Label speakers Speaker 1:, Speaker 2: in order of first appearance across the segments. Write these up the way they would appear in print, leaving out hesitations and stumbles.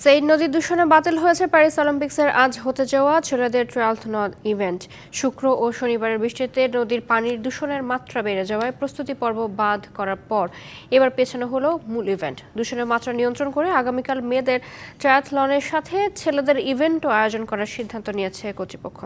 Speaker 1: Chain নদী দূষণে বাতিল হয়েছে প্যারিস অলিম্পিক্সের আজ হতে যাওয়া ছেলেদের ট্রায়াথলন ইভেন্ট। শুক্র ও শনিবারের বৃষ্টিতে নদীর পানির দূষণের মাত্রা বেড়ে যাওয়ায় প্রস্তুতি পর্ব বাদ করার পর এবার পেছানো হলো মূল ইভেন্ট। দূষণের মাত্রা নিয়ন্ত্রণ করে আগামীকাল মেয়েদের ট্রায়াথলনের সাথে ছেলেদের ইভেন্টও আয়োজন করার সিদ্ধান্ত নিয়েছে কর্তৃপক্ষ।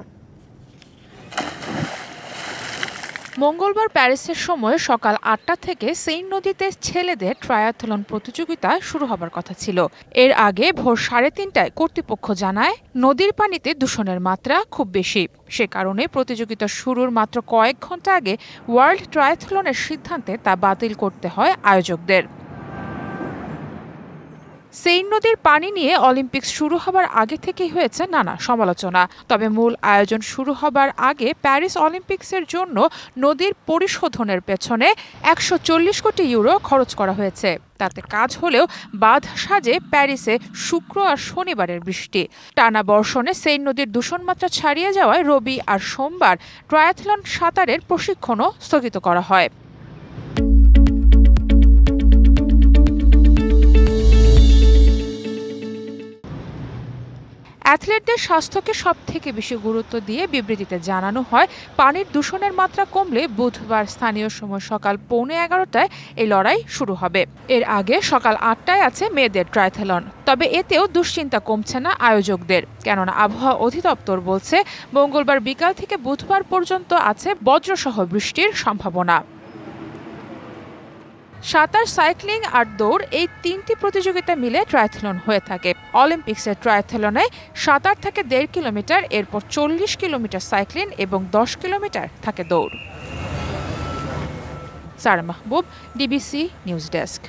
Speaker 2: মঙ্গলবার প্যারিসের সময় সকাল ৮টা থেকে সেইন নদীতে ছেলেদের ট্রায়াথলন প্রতিযোগিতা শুরু হবার কথা ছিল। এর আগে ভোর ৩:৩০টায় কর্তৃপক্ষ জানায় নদীর পানিতে দূষণের মাত্রা খুব বেশি। সে কারণে প্রতিযোগিতা শুরুর মাত্র কয়েক ঘন্টা আগে ওয়ার্ল্ড ট্রায়াথলনের সিদ্ধান্তে তা বাতিল করতে হয় আয়োজকদের। সেইন নদীর পানি নিয়ে অলিম্পিক্স শুরু হবার আগে থেকেই হয়েছে নানা সমালোচনা। তবে মূল আয়োজন শুরু হবার আগে প্যারিস অলিম্পিক্সের জন্য নদীর পরিশোধনের পেছনে ১৪০ কোটি ইউরো খরচ করা হয়েছে। তাতে কাজ হলেও বাঁধ সাজে প্যারিসে শুক্র আর শনিবারের বৃষ্টি। টানা বর্ষণে সেইন নদীর দূষণমাত্রা ছাড়িয়ে যাওয়ায় রবি আর সোমবার ট্রায়াথলন সাঁতারের প্রশিক্ষণও স্থগিত করা হয়। অ্যাথলেটদের স্বাস্থ্যকে সবথেকে বেশি গুরুত্ব দিয়ে বিবৃতিতে জানানো হয়, পানির দূষণের মাত্রা কমলে বুধবার স্থানীয় সময় সকাল 11:15টায় এই লড়াই শুরু হবে। এর আগে সকাল ৮টায় আছে মেয়েদের ট্রায়াথলন। তবে এতেও দুশ্চিন্তা কমছে না আয়োজকদের, কেননা আবহাওয়া অধিদপ্তর বলছে মঙ্গলবার বিকাল থেকে বুধবার পর্যন্ত আছে বজ্রসহ বৃষ্টির সম্ভাবনা। সাঁতার, সাইক্লিং আর দৌড় এই তিনটি প্রতিযোগিতা মিলে ট্রায়াথলন হয়ে থাকে। অলিম্পিক্সের ট্রায়াথলনে সাঁতার থাকে ১.৫ কিলোমিটার, এরপর ৪০ কিলোমিটার সাইক্লিং এবং ১০ কিলোমিটার থাকে দৌড়। সারা মাহবুব, ডিবিসি নিউজ ডেস্ক।